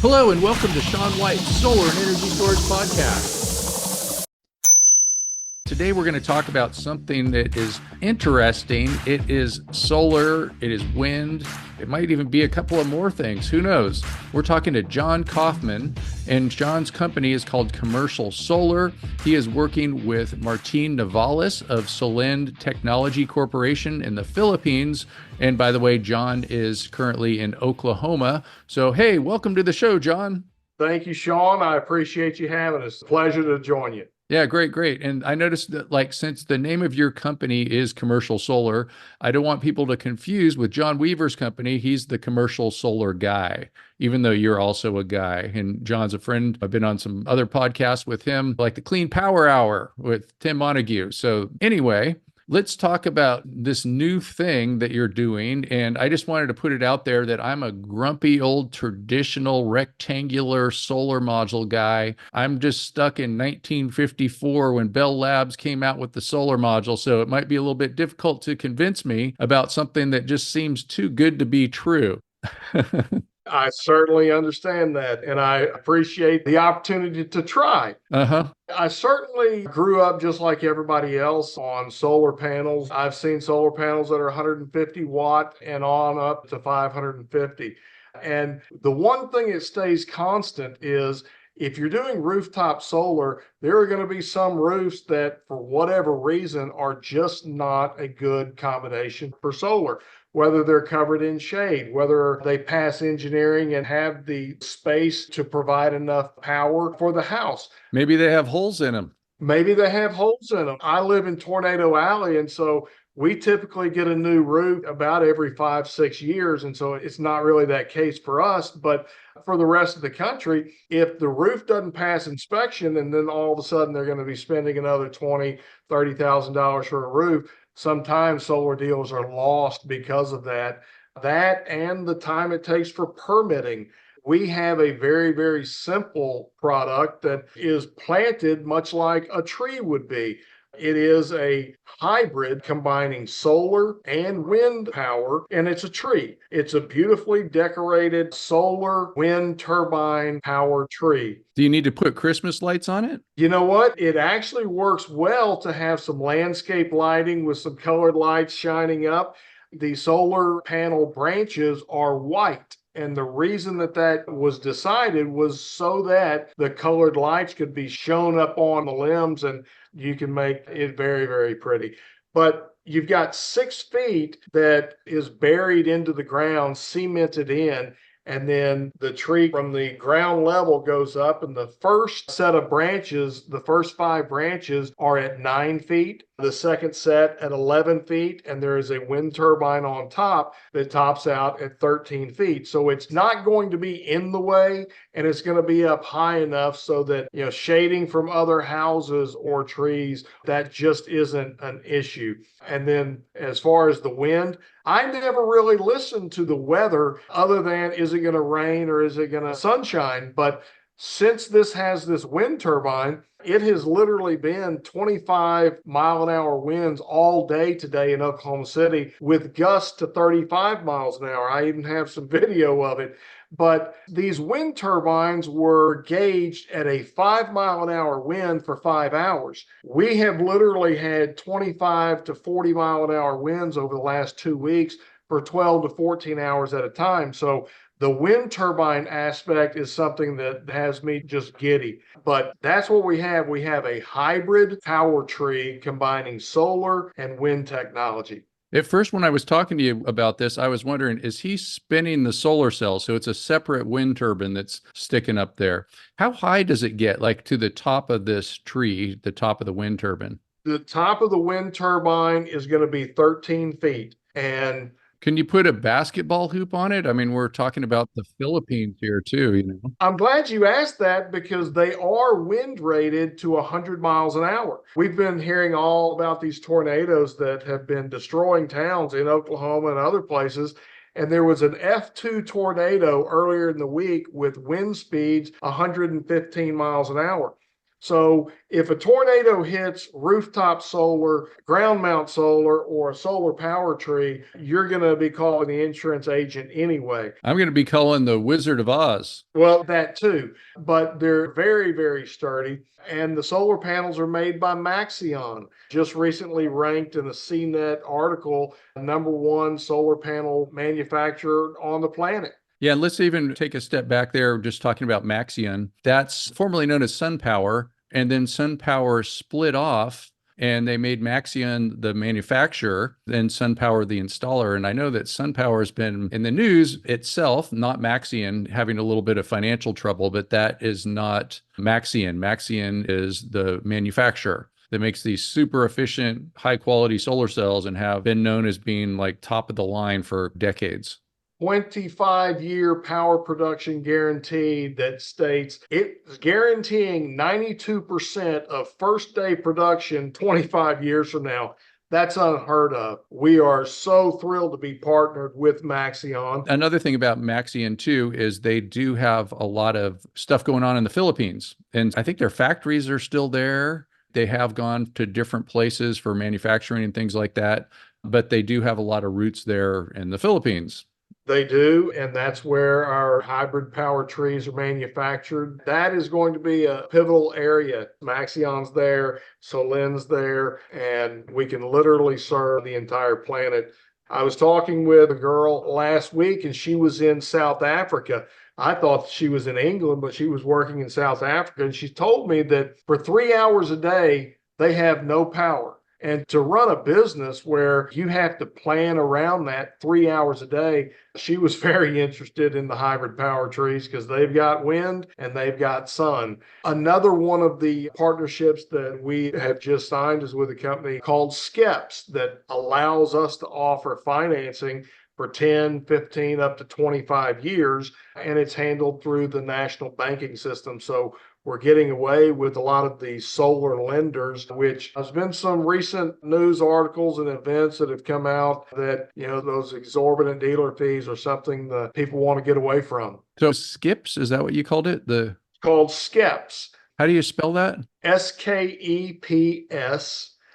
Hello and welcome to Sean White's Solar and Energy Storage Podcast. Today we're going to talk about something that is interesting. It is solar, it is wind, it might even be a couple of more things. Who knows? We're talking to John Coffman, and John's company is called Commercial Solar. He is working with Martin Navales of Solend Technology Corporation in the Philippines. And by the way, John is currently in Oklahoma. So, hey, welcome to the show, John. Thank you, Sean. I appreciate you having us. Pleasure to join you. Yeah, great, great. And I noticed that, since the name of your company is Commercial Solar, I don't want people to confuse with John Weaver's company. He's the commercial solar guy, even though you're also a guy. And John's a friend. I've been on some other podcasts with him, like the Clean Power Hour with Tim Montague. So anyway, let's talk about this new thing that you're doing. And I just wanted to put it out there that I'm a grumpy old traditional rectangular solar module guy. I'm just stuck in 1954 when Bell Labs came out with the solar module. So it might be a little bit difficult to convince me about something that just seems too good to be true. I certainly understand that, and I appreciate the opportunity to try. Uh-huh. I certainly grew up just like everybody else on solar panels. I've seen solar panels that are 150 watt and on up to 550. And the one thing that stays constant is if you're doing rooftop solar, there are going to be some roofs that, for whatever reason, are just not a good combination for solar. Whether they're covered in shade, whether they pass engineering and have the space to provide enough power for the house. Maybe they have holes in them. Maybe they have holes in them. I live in Tornado Alley, and so we typically get a new roof about every 5-6 years. And so it's not really that case for us. But for the rest of the country, if the roof doesn't pass inspection and then all of a sudden they're going to be spending another $20,000, $30,000 for a roof, sometimes solar deals are lost because of that. That and the time it takes for permitting. We have a very, very simple product that is planted much like a tree would be. It is a hybrid combining solar and wind power, and it's a tree. It's a beautifully decorated solar wind turbine power tree. Do you need to put Christmas lights on it? You know what? It actually works well to have some landscape lighting with some colored lights shining up. The solar panel branches are white. And the reason that that was decided was so that the colored lights could be shown up on the limbs and you can make it very, very pretty. But you've got 6 feet that is buried into the ground, cemented in. And then the tree from the ground level goes up, and the first set of branches, the first 5 branches are at 9 feet, the second set at 11 feet, and there is a wind turbine on top that tops out at 13 feet. So it's not going to be in the way, and it's going to be up high enough so that, shading from other houses or trees, that just isn't an issue. And then as far as the wind, I never really listened to the weather other than is it going to rain or is it going to sunshine? But since this has this wind turbine, it has literally been 25-mile-an-hour winds all day today in Oklahoma City with gusts to 35 miles an hour. I even have some video of it. But these wind turbines were gauged at a 5-mile-an-hour wind for 5 hours. We have literally had 25 to 40-mile-an-hour winds over the last 2 weeks for 12 to 14 hours at a time. So the wind turbine aspect is something that has me just giddy. But that's what we have. We have a hybrid power tree combining solar and wind technology. At first, when I was talking to you about this, I was wondering, is he spinning the solar cell? So it's a separate wind turbine that's sticking up there. How high does it get, like to the top of this tree, the top of the wind turbine? The top of the wind turbine is going to be 13 feet. And can you put a basketball hoop on it? I mean, we're talking about the Philippines here too, I'm glad you asked that because they are wind rated to 100 miles an hour. We've been hearing all about these tornadoes that have been destroying towns in Oklahoma and other places. And there was an F2 tornado earlier in the week with wind speeds 115 miles an hour. So if a tornado hits rooftop solar, ground mount solar, or a solar power tree, you're going to be calling the insurance agent anyway. I'm going to be calling the Wizard of Oz. Well, that too, but they're very, very sturdy. And the solar panels are made by Maxeon, just recently ranked in a CNET article, #1 solar panel manufacturer on the planet. Yeah, and let's even take a step back there, just talking about Maxeon. That's formerly known as Sunpower, and then Sunpower split off and they made Maxeon the manufacturer, then Sunpower the installer. And I know that Sunpower has been in the news itself, not Maxeon, having a little bit of financial trouble, but that is not Maxeon. Maxeon is the manufacturer that makes these super efficient, high quality solar cells and have been known as being like top of the line for decades. 25-year power production guarantee that states it's guaranteeing 92% of first day production 25 years from now. That's unheard of. We are so thrilled to be partnered with Maxeon. Another thing about Maxeon too is they do have a lot of stuff going on in the Philippines. And I think their factories are still there. They have gone to different places for manufacturing and things like that, but they do have a lot of roots there in the Philippines. They do, and that's where our hybrid power trees are manufactured. That is going to be a pivotal area. Maxeon's there, Solin's there, and we can literally serve the entire planet. I was talking with a girl last week, and she was in South Africa. I thought she was in England, but she was working in South Africa, and she told me that for 3 hours a day, they have no power. And to run a business where you have to plan around that 3 hours a day, she was very interested in the hybrid power trees because they've got wind and they've got sun. Another one of the partnerships that we have just signed is with a company called Skeps that allows us to offer financing for 10, 15, up to 25 years, and it's handled through the national banking system. So we're getting away with a lot of the solar lenders, which has been some recent news articles and events that have come out that, those exorbitant dealer fees are something that people want to get away from. So Skips, is that what you called it? It's called Skeps. How do you spell that? SKEPS.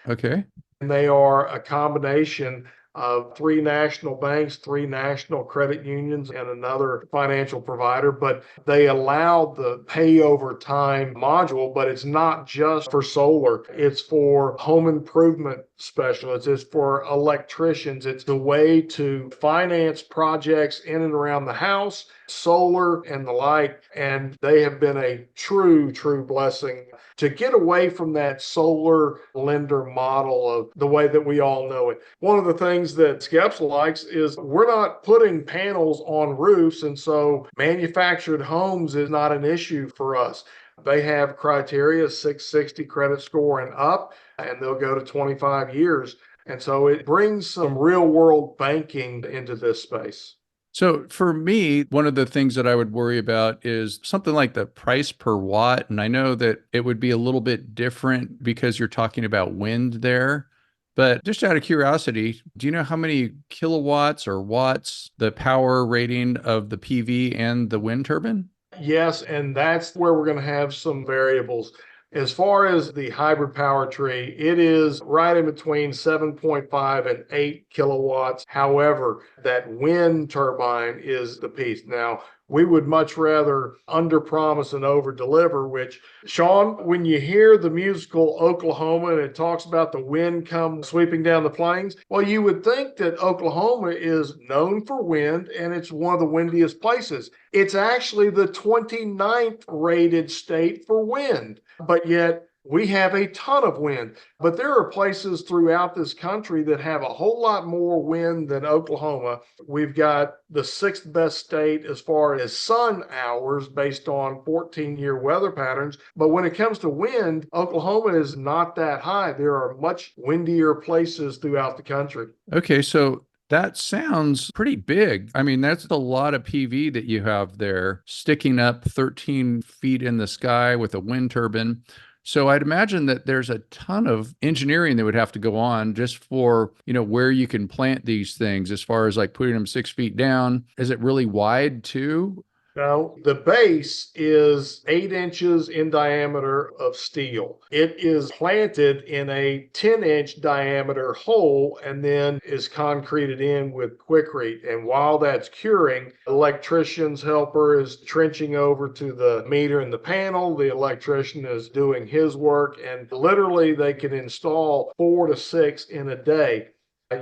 Okay. And they are a combination of 3 national banks, 3 national credit unions, and another financial provider. But they allow the pay over time module, but it's not just for solar. It's for home improvement specialists. It's for electricians. It's a way to finance projects in and around the house, solar and the like. And they have been a true, true blessing to get away from that solar lender model of the way that we all know it. One of the things that Skeps likes is we're not putting panels on roofs, and so manufactured homes is not an issue for us. They have criteria 660 credit score and up, and they'll go to 25 years. And so it brings some real world banking into this space. So for me, one of the things that I would worry about is something like the price per watt. And I know that it would be a little bit different because you're talking about wind there. But just out of curiosity, do you know how many kilowatts or watts the power rating of the PV and the wind turbine? Yes, and that's where we're going to have some variables. As far as the hybrid power tree, it is right in between 7.5 and 8 kilowatts. However, that wind turbine is the piece. Now, we would much rather under-promise and over-deliver, which, Sean, when you hear the musical Oklahoma and it talks about the wind come sweeping down the plains, well, you would think that Oklahoma is known for wind and it's one of the windiest places. It's actually the 29th rated state for wind, but yet we have a ton of wind. But there are places throughout this country that have a whole lot more wind than Oklahoma. We've got the 6th best state as far as sun hours based on 14-year weather patterns. But when it comes to wind, Oklahoma is not that high. There are much windier places throughout the country. Okay, so that sounds pretty big. I mean, that's a lot of PV that you have there, sticking up 13 feet in the sky with a wind turbine. So I'd imagine that there's a ton of engineering that would have to go on just for, where you can plant these things as far as like putting them 6 feet down. Is it really wide too? Now, the base is 8 inches in diameter of steel. It is planted in a 10-inch diameter hole and then is concreted in with Quikrete. And while that's curing, the electrician's helper is trenching over to the meter in the panel. The electrician is doing his work, and literally they can install 4 to 6 in a day.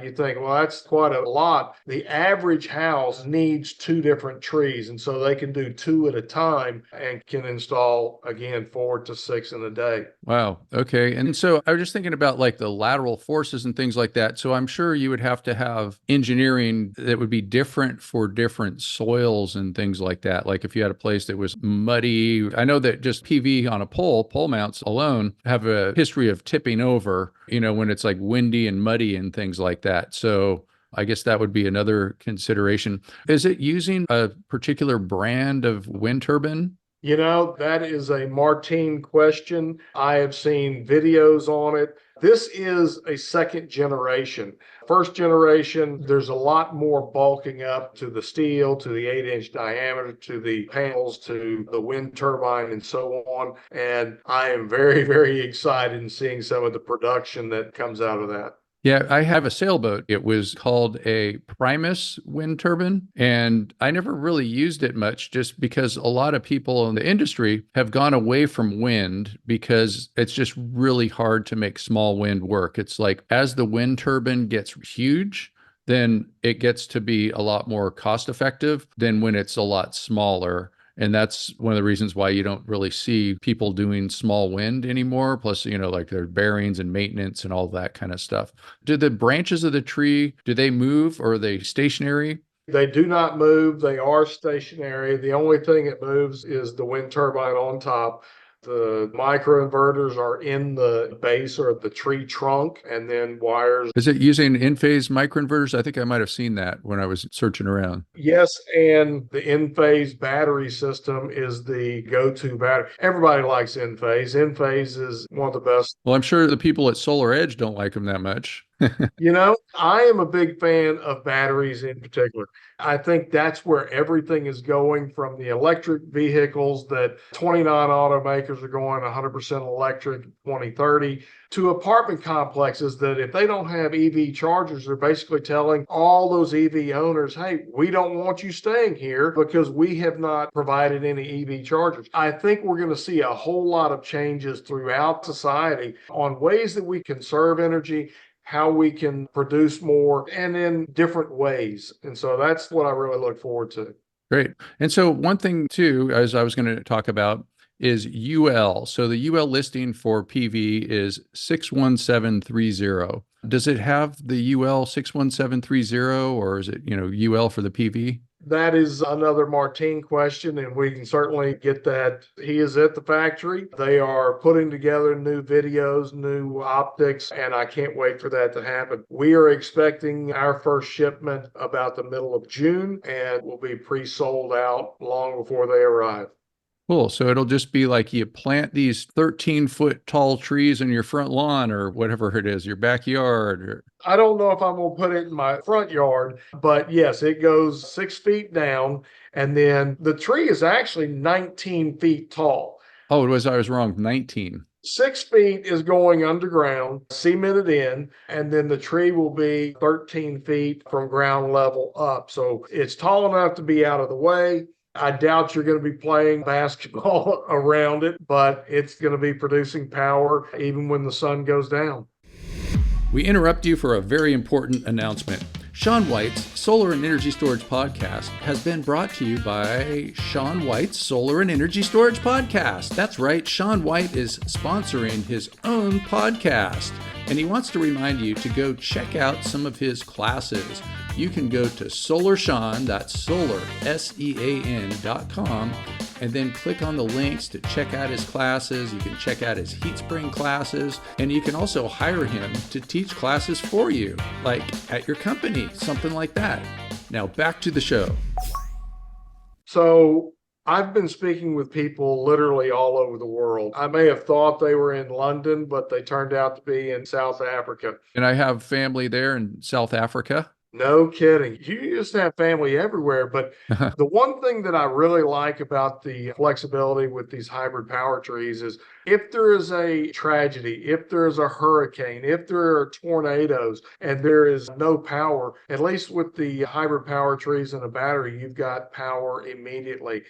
You think, well, that's quite a lot. The average house needs 2 different trees, and so they can do 2 at a time and can install, again, 4 to 6 in a day. Wow. Okay. And so I was just thinking about like the lateral forces and things like that. So I'm sure you would have to have engineering that would be different for different soils and things like that. Like if you had a place that was muddy, I know that just PV on a pole mounts alone have a history of tipping over, when it's like windy and muddy and things like that. So I guess that would be another consideration. Is it using a particular brand of wind turbine? That is a Martine question. I have seen videos on it. This is a second generation. First generation, there's a lot more bulking up to the steel, to the 8-inch diameter, to the panels, to the wind turbine, and so on. And I am very, very excited in seeing some of the production that comes out of that. Yeah, I have a sailboat. It was called a Primus wind turbine, and I never really used it much just because a lot of people in the industry have gone away from wind because it's just really hard to make small wind work. It's like as the wind turbine gets huge, then it gets to be a lot more cost effective than when it's a lot smaller. And that's one of the reasons why you don't really see people doing small wind anymore. Plus, like their bearings and maintenance and all that kind of stuff. Do the branches of the tree, do they move or are they stationary? They do not move. They are stationary. The only thing that moves is the wind turbine on top. The microinverters are in the base or the tree trunk, and then wires. Is it using Enphase microinverters? I think I might have seen that when I was searching around. Yes, and the Enphase battery system is the go-to battery. Everybody likes Enphase. Enphase is one of the best. Well, I'm sure the people at Solar Edge don't like them that much. I am a big fan of batteries in particular. I think that's where everything is going, from the electric vehicles that 29 automakers are going 100% electric 2030, to apartment complexes that if they don't have EV chargers, they're basically telling all those EV owners, hey, we don't want you staying here because we have not provided any EV chargers. I think we're going to see a whole lot of changes throughout society on ways that we conserve energy, how we can produce more, and in different ways. And so that's what I really look forward to. Great. And so one thing too, as I was going to talk about, is UL. So the UL listing for PV is 61730. Does it have the UL 61730 or is it, UL for the PV? That is another Martine question, and we can certainly get that. He is at the factory. They are putting together new videos, new optics, and I can't wait for that to happen. We are expecting our first shipment about the middle of June, and will be pre-sold out long before they arrive. Cool. So it'll just be like you plant these 13-foot tall trees in your front lawn or whatever it is, your backyard. I don't know if I'm going to put it in my front yard, but yes, it goes 6 feet down. And then the tree is actually 19 feet tall. Oh, I was wrong. 19. 6 feet is going underground, cemented in, and then the tree will be 13 feet from ground level up. So it's tall enough to be out of the way. I doubt you're going to be playing basketball around it, but it's going to be producing power even when the sun goes down. We interrupt you for a very important announcement. Sean White's Solar and Energy Storage Podcast has been brought to you by Sean White's Solar and Energy Storage Podcast. That's right, Sean White is sponsoring his own podcast, and he wants to remind you to go check out some of his classes. You can go to SolarSean, that's solar, SEAN.com, and then click on the links to check out his classes. You can check out his heat spring classes, and you can also hire him to teach classes for you, like at your company, something like that. Now back to the show. So I've been speaking with people literally all over the world. I may have thought they were in London, but they turned out to be in South Africa. And I have family there in South Africa. No kidding. You just have family everywhere. But the one thing that I really like about the flexibility with these hybrid power trees is if there is a tragedy, if there is a hurricane, if there are tornadoes and there is no power, at least with the hybrid power trees and a battery, you've got power immediately.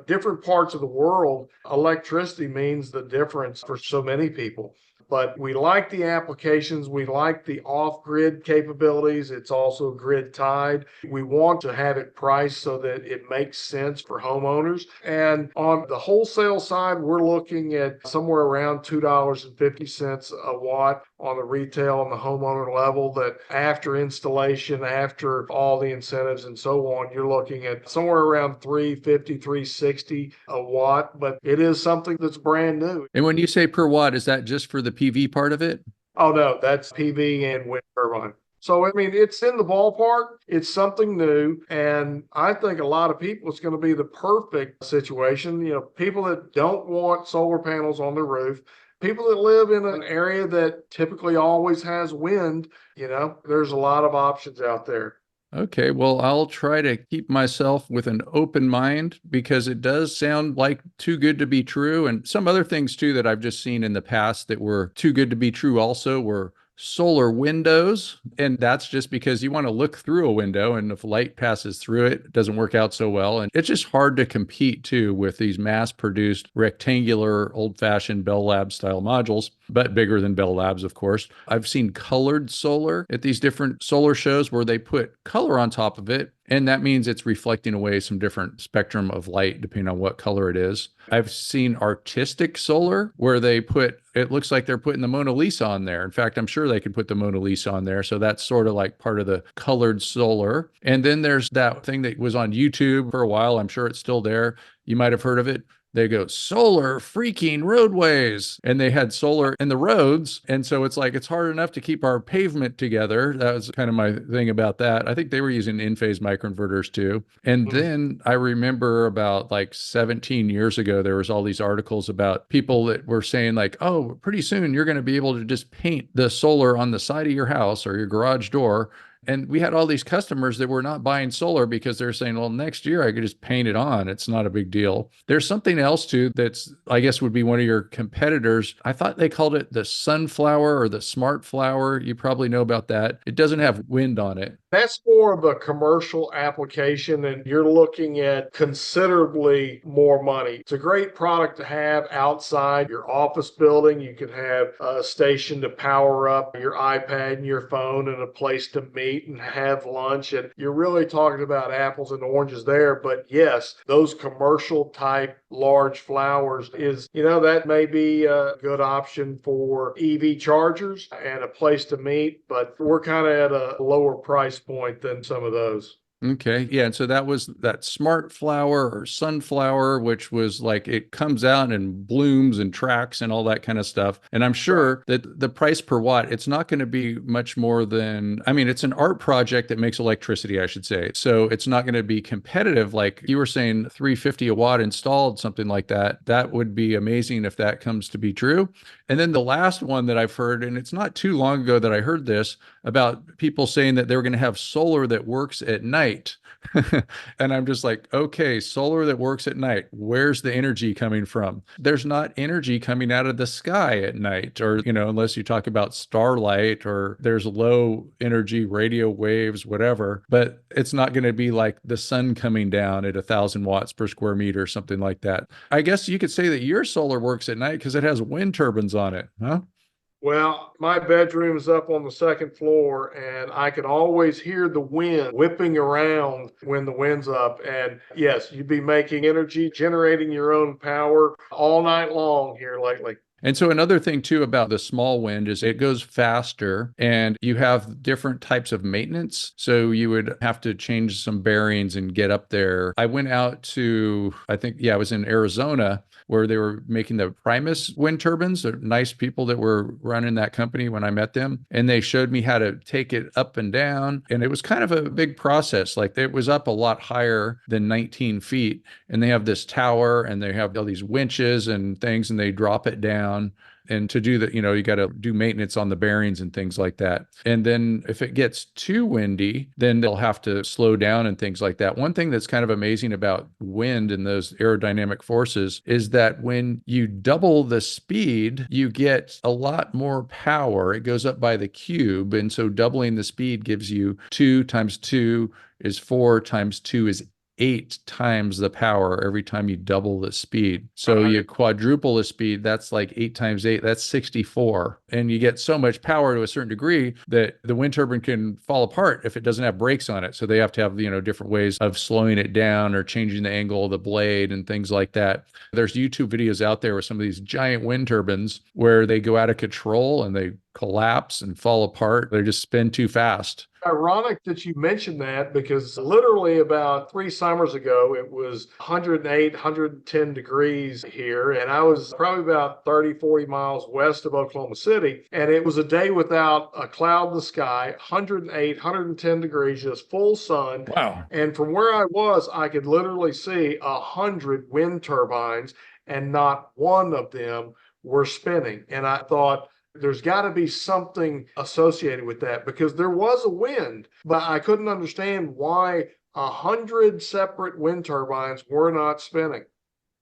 Different parts of the world, electricity means the difference for so many people. But we like the applications. We like the off-grid capabilities. It's also grid tied. We want to have it priced so that it makes sense for homeowners. And on the wholesale side, we're looking at somewhere around $2.50 a watt on the retail and the homeowner level. That after installation, after all the incentives and so on, you're looking at somewhere around 350, 360 a watt. But it is something that's brand new. And when you say per watt, is that just for the PV part of it? Oh no, that's PV and wind turbine. So I mean, it's in the ballpark. It's something new, and I think a lot of people it's going to be the perfect situation. People that don't want solar panels on their roof, people that live in an area that typically always has wind. There's a lot of options out there. Okay, well, I'll try to keep myself with an open mind because it does sound like too good to be true. And some other things too that I've just seen in the past that were too good to be true also were solar windows. And that's just because you want to look through a window, and if light passes through it, it doesn't work out so well. And it's just hard to compete too with these mass-produced rectangular old-fashioned Bell Labs style modules, but bigger than Bell Labs, of course. I've seen colored solar at these different solar shows where they put color on top of it, and that means it's reflecting away some different spectrum of light depending on what color it is. I've seen artistic solar where it looks like they're putting the Mona Lisa on there. In fact, I'm sure they could put the Mona Lisa on there. So that's sort of like part of the colored solar. And then there's that thing that was on YouTube for a while. I'm sure it's still there. You might have heard of it. They go solar freaking roadways, and they had solar in the roads. And so it's like, it's hard enough to keep our pavement together. That was kind of my thing about that. I think they were using Enphase microinverters too. And then I remember about like 17 years ago, there was all these articles about people that were saying like, oh, pretty soon you're going to be able to just paint the solar on the side of your house or your garage door. And we had all these customers that were not buying solar because they're saying, well, next year I could just paint it on. It's not a big deal. There's something else too that's, I guess, would be one of your competitors. I thought they called it the sunflower or the smart flower. You probably know about that. It doesn't have wind on it. That's more of a commercial application, and you're looking at considerably more money. It's a great product to have outside your office building. You can have a station to power up your iPad and your phone and a place to meet and have lunch. And you're really talking about apples and oranges there. But yes, those commercial type large flowers that may be a good option for EV chargers and a place to meet, but we're kind of at a lower price point than some of those. Okay. Yeah. And so that was that smart flower or sunflower, which was like it comes out and blooms and tracks and all that kind of stuff. And I'm sure that the price per watt, it's not going to be much more than, I mean, it's an art project that makes electricity, I should say. So it's not going to be competitive. Like you were saying, 350 a watt installed, something like that. That would be amazing if that comes to be true. And then the last one that I've heard, and it's not too long ago that I heard this about people saying that they were going to have solar that works at night. And I'm just like, okay, solar that works at night, where's the energy coming from? There's not energy coming out of the sky at night, or, unless you talk about starlight or there's low energy radio waves, whatever, but it's not going to be like the sun coming down at 1,000 watts per square meter, something like that. I guess you could say that your solar works at night because it has wind turbines on it, huh? Well, my bedroom is up on the second floor, and I can always hear the wind whipping around when the wind's up. And yes, you'd be making energy, generating your own power all night long here lately. And so another thing too about the small wind is it goes faster and you have different types of maintenance. So you would have to change some bearings and get up there. I went out to, I was in Arizona where they were making the Primus wind turbines. They're nice people that were running that company when I met them. And they showed me how to take it up and down. And it was kind of a big process. Like it was up a lot higher than 19 feet. And they have this tower and they have all these winches and things and they drop it down. down. And to do that, you got to do maintenance on the bearings and things like that. And then if it gets too windy, then they'll have to slow down and things like that. One thing that's kind of amazing about wind and those aerodynamic forces is that when you double the speed, you get a lot more power. It goes up by the cube. And so doubling the speed gives you 2 times 2 is 4 times 2 is 8 times the power every time you double the speed. So you quadruple the speed, that's like 8 times 8, that's 64. And you get so much power to a certain degree that the wind turbine can fall apart if it doesn't have brakes on it. So they have to have, different ways of slowing it down or changing the angle of the blade and things like that. There's YouTube videos out there with some of these giant wind turbines where they go out of control and they collapse and fall apart. They just spin too fast. Ironic that you mentioned that, because literally about 3 summers ago, it was 108, 110 degrees here. And I was probably about 30, 40 miles west of Oklahoma City. And it was a day without a cloud in the sky, 108, 110 degrees, just full sun. Wow. And from where I was, I could literally see 100 wind turbines, and not one of them were spinning. And I thought, there's got to be something associated with that, because there was a wind, but I couldn't understand why 100 separate wind turbines were not spinning.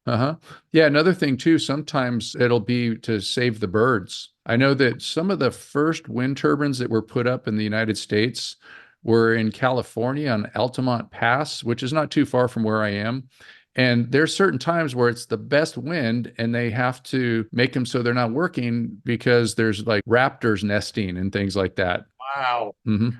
Yeah, another thing too, sometimes it'll be to save the birds. I know that some of the first wind turbines that were put up in the United States were in California on Altamont Pass, which is not too far from where I am. And there's certain times where it's the best wind and they have to make them so they're not working because there's like raptors nesting and things like that. Wow.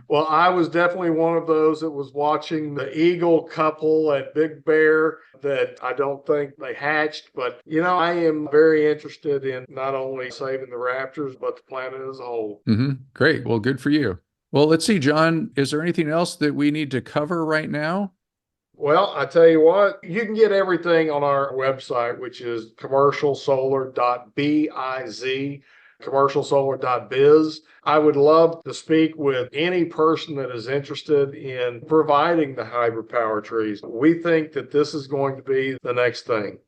Well, I was definitely one of those that was watching the eagle couple at Big Bear that I don't think they hatched. But, I am very interested in not only saving the raptors, but the planet as a whole. Great. Well, good for you. Well, let's see, John, is there anything else that we need to cover right now? Well, I tell you what, you can get everything on our website, which is commercialsolar.biz, commercialsolar.biz. I would love to speak with any person that is interested in providing the hybrid power trees. We think that this is going to be the next thing.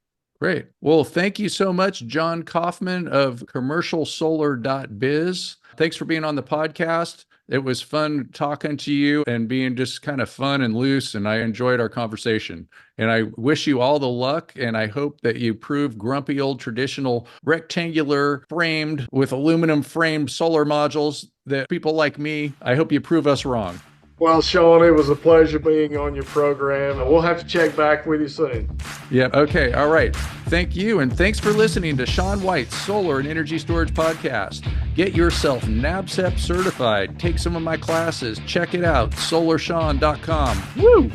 Great. Well, thank you so much, John Coffman of commercialsolar.biz. Thanks for being on the podcast. It was fun talking to you and being just kind of fun and loose, and I enjoyed our conversation. And I wish you all the luck, and I hope that you prove grumpy old traditional rectangular framed with aluminum framed solar modules that people like me, I hope you prove us wrong. Well, Sean, it was a pleasure being on your program. We'll have to check back with you soon. Yeah. Okay. All right. Thank you. And thanks for listening to Sean White's Solar and Energy Storage Podcast. Get yourself NABCEP certified. Take some of my classes. Check it out. SolarSean.com. Woo!